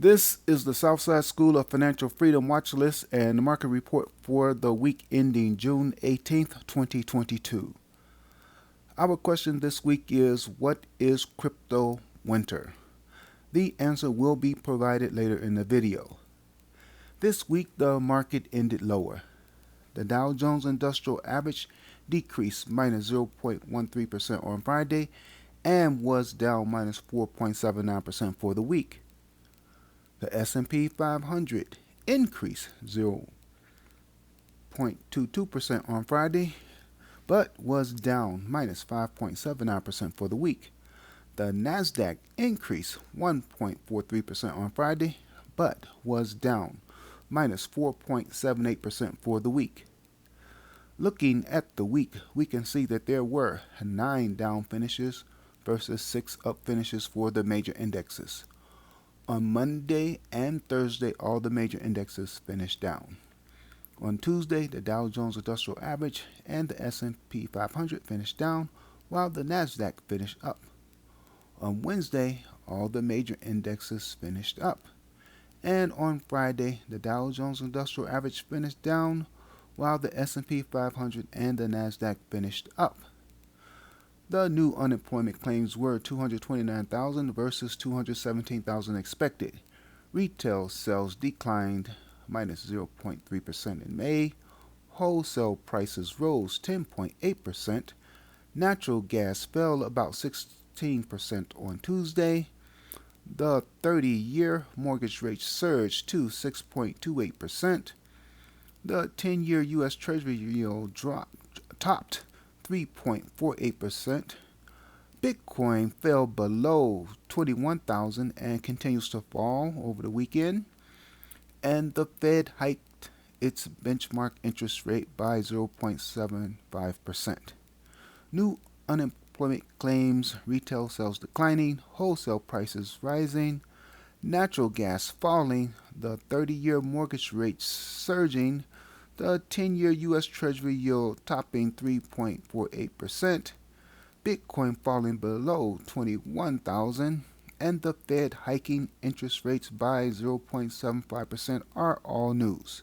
This is the Southside School of Financial Freedom Watchlist and the market report for the week ending June 18th, 2022. Our question this week is, what is crypto winter? The answer will be provided later in the video. This week the market ended lower. The Dow Jones Industrial Average decreased minus 0.13% on Friday and was down minus 4.79% for the week. The S&P 500 increased 0.22% on Friday, but was down minus 5.79% for the week. The Nasdaq increased 1.43% on Friday, but was down minus 4.78% for the week. Looking at the week, we can see that there were 9 down finishes versus 6 up finishes for the major indexes. On Monday and Thursday, all the major indexes finished down. On Tuesday, the Dow Jones Industrial Average and the S&P 500 finished down, while the Nasdaq finished up. On Wednesday, all the major indexes finished up. And on Friday, the Dow Jones Industrial Average finished down, while the S&P 500 and the Nasdaq finished up. The new unemployment claims were 229,000 versus 217,000 expected. Retail sales declined minus 0.3% in May. Wholesale prices rose 10.8%. Natural gas fell about 16% on Tuesday. The 30-year mortgage rate surged to 6.28%. The 10-year U.S. Treasury yield topped 3.48%. Bitcoin fell below 21,000 and continues to fall over the weekend. And the Fed hiked its benchmark interest rate by 0.75%. New unemployment claims, retail sales declining, wholesale prices rising, natural gas falling, the 30-year mortgage rate surging, the 10-year U.S. Treasury yield topping 3.48%, Bitcoin falling below 21,000, and the Fed hiking interest rates by 0.75% are all news.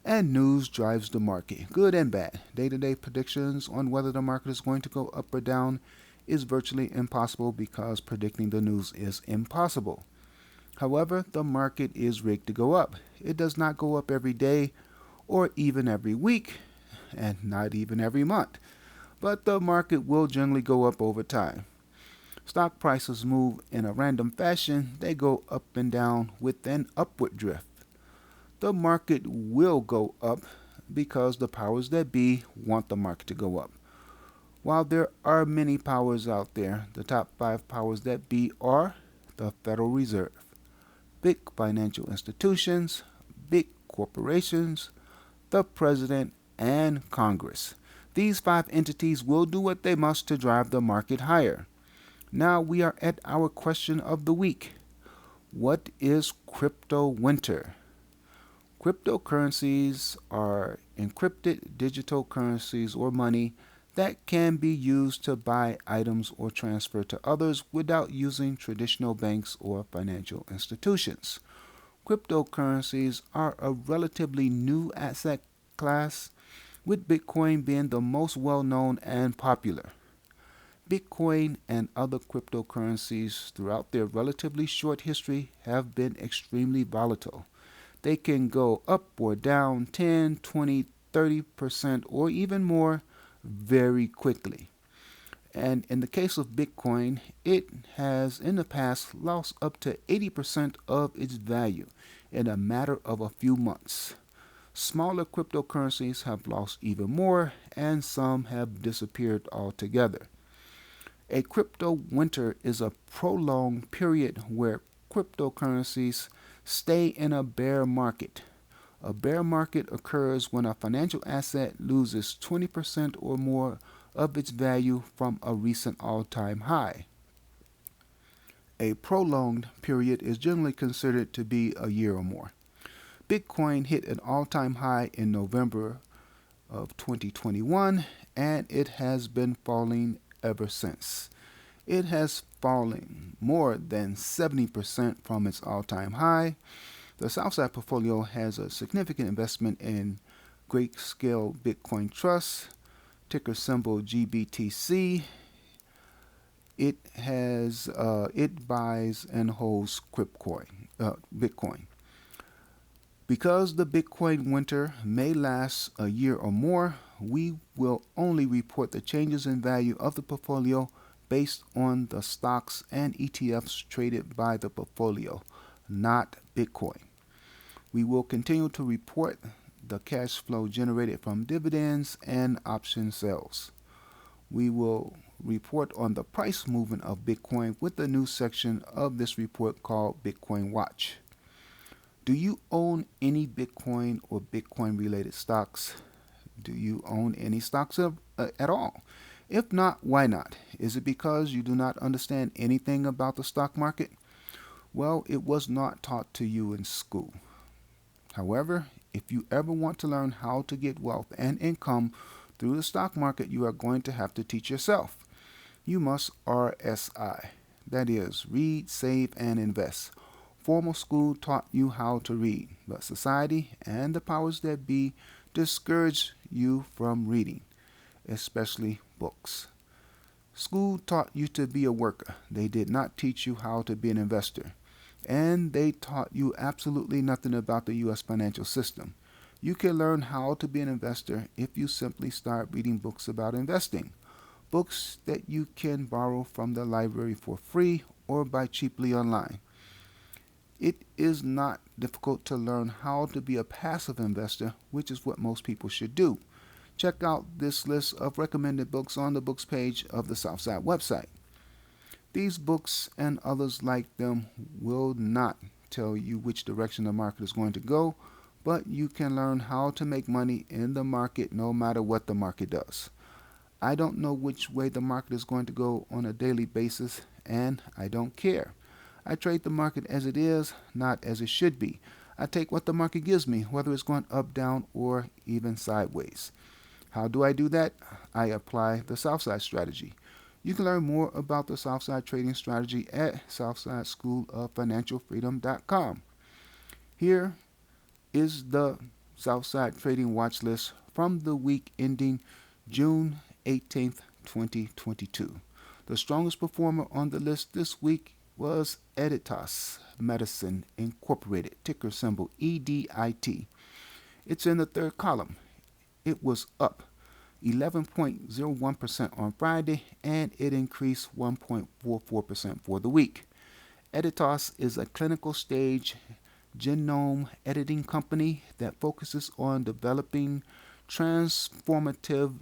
And news drives the market, good and bad. Day-to-day predictions on whether the market is going to go up or down is virtually impossible because predicting the news is impossible. However, the market is rigged to go up. It does not go up every day or even every week, and not even every month. But the market will generally go up over time. Stock prices move in a random fashion. They go up and down with an upward drift. The market will go up because the powers that be want the market to go up. While there are many powers out there, the top 5 powers that be are the Federal Reserve, big financial institutions, big corporations, the President, and Congress. These 5 entities will do what they must to drive the market higher. Now we are at our question of the week. What is crypto winter? Cryptocurrencies are encrypted digital currencies or money that can be used to buy items or transfer to others without using traditional banks or financial institutions. Cryptocurrencies are a relatively new asset class, with Bitcoin being the most well-known and popular. Bitcoin and other cryptocurrencies throughout their relatively short history have been extremely volatile. They can go up or down 10, 20, 30% or even more very quickly. And in the case of Bitcoin, it has in the past lost up to 80% of its value in a matter of a few months. Smaller cryptocurrencies have lost even more, and some have disappeared altogether. A crypto winter is a prolonged period where cryptocurrencies stay in a bear market. A bear market occurs when a financial asset loses 20% or more of its value from a recent all-time high. A prolonged period is generally considered to be a year or more. Bitcoin hit an all-time high in November of 2021, and it has been falling ever since. It has fallen more than 70% from its all-time high. The Southside portfolio has a significant investment in Grayscale Bitcoin Trust, ticker symbol GBTC. It buys and holds Bitcoin. Because the Bitcoin winter may last a year or more, we will only report the changes in value of the portfolio based on the stocks and ETFs traded by the portfolio, not Bitcoin. We will continue to report the cash flow generated from dividends and option sales. We will report on the price movement of Bitcoin with the new section of this report called Bitcoin Watch. Do you own any Bitcoin or Bitcoin related stocks? Do you own any stocks at all? If not, why not? Is it because you do not understand anything about the stock market? Well, it was not taught to you in school. However, if you ever want to learn how to get wealth and income through the stock market, you are going to have to teach yourself. You must RSI, that is, read, save, and invest. Formal school taught you how to read, but society and the powers that be discouraged you from reading, especially books. School taught you to be a worker. They did not teach you how to be an investor. And they taught you absolutely nothing about the U.S. financial system. You can learn how to be an investor if you simply start reading books about investing. Books that you can borrow from the library for free or buy cheaply online. It is not difficult to learn how to be a passive investor, which is what most people should do. Check out this list of recommended books on the books page of the Southside website. These books and others like them will not tell you which direction the market is going to go, but you can learn how to make money in the market no matter what the market does. I don't know which way the market is going to go on a daily basis, and I don't care. I trade the market as it is, not as it should be. I take what the market gives me, whether it's going up, down, or even sideways. How do I do that? I apply the Southside strategy. You can learn more about the Southside trading strategy at southsideschoolofinancialfreedom.com. Here is the Southside trading watch list from the week ending June 18th, 2022. The strongest performer on the list this week was Editas Medicine Incorporated, ticker symbol EDIT. It's in the third column. It was up 11.01% on Friday, and it increased 1.44% for the week. Editas is a clinical stage genome editing company that focuses on developing transformative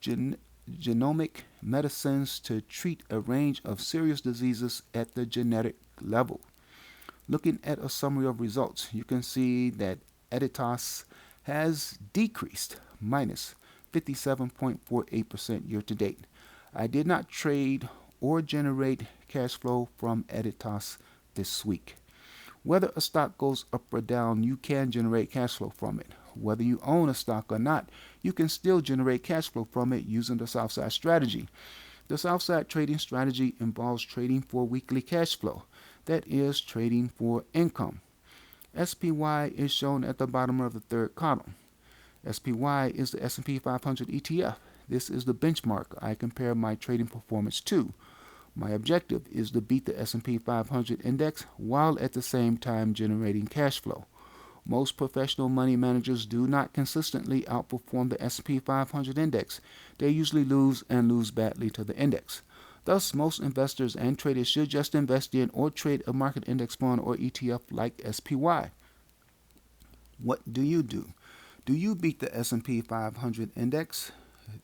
genomic medicines to treat a range of serious diseases at the genetic level. Looking at a summary of results, you can see that Editas has decreased minus 57.48% year to date. I did not trade or generate cash flow from Editas this week. Whether a stock goes up or down, you can generate cash flow from it. Whether you own a stock or not, you can still generate cash flow from it using the Southside strategy. The Southside trading strategy involves trading for weekly cash flow, that is, trading for income. SPY is shown at the bottom of the third column. SPY is the S&P 500 ETF. This is the benchmark I compare my trading performance to. My objective is to beat the S&P 500 index while at the same time generating cash flow. Most professional money managers do not consistently outperform the S&P 500 index. They usually lose and lose badly to the index. Thus, most investors and traders should just invest in or trade a market index fund or ETF like SPY. What do you do? Do you beat the S&P 500 index?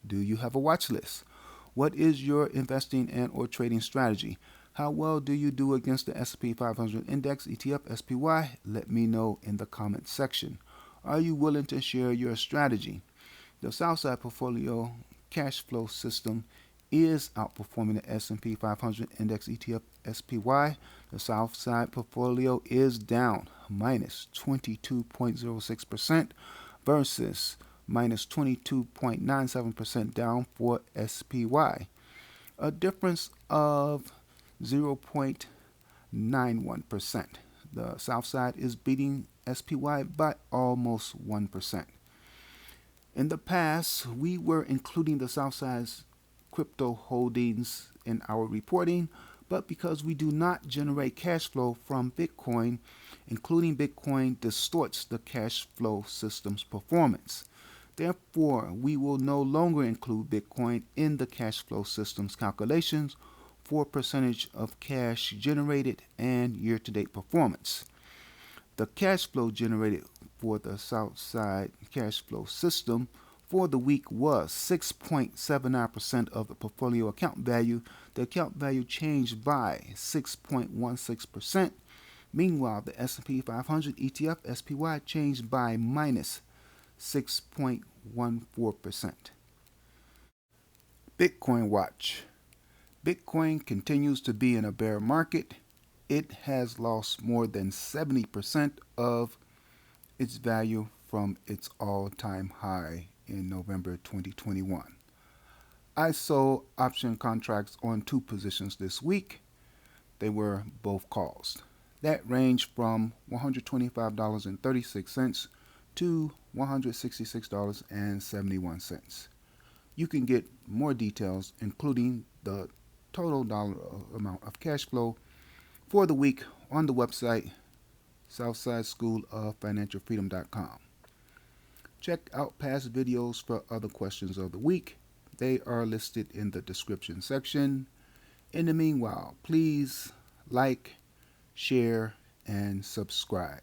Do you have a watch list? What is your investing and or trading strategy? How well do you do against the S&P 500 index, ETF, SPY? Let me know in the comments section. Are you willing to share your strategy? The Southside portfolio cash flow system is outperforming the S&P 500 index, ETF, SPY. The Southside portfolio is down minus 22.06% versus minus 22.97% down for SPY. a difference of 0.91%. The Southside is beating SPY by almost 1%. In the past, we were including the Southside's crypto holdings in our reporting, but because we do not generate cash flow from Bitcoin, including Bitcoin distorts the cash flow system's performance. Therefore, we will no longer include Bitcoin in the cash flow system's calculations for percentage of cash generated and year-to-date performance. The cash flow generated for the Southside cash flow system for the week was 6.79% of the portfolio account value. The account value changed by 6.16%. Meanwhile, the S&P 500 ETF SPY changed by minus 6.14%. Bitcoin Watch. Bitcoin continues to be in a bear market. It has lost more than 70% of its value from its all-time high in November 2021. I sold option contracts on 2 positions this week. They were both calls. That ranged from $125.36 to $166.71. You can get more details, including the total dollar amount of cash flow for the week, on the website Southside School of Financial Freedom.com. Check out past videos for other questions of the week. They are listed in the description section. In the meanwhile, please like, share, and subscribe.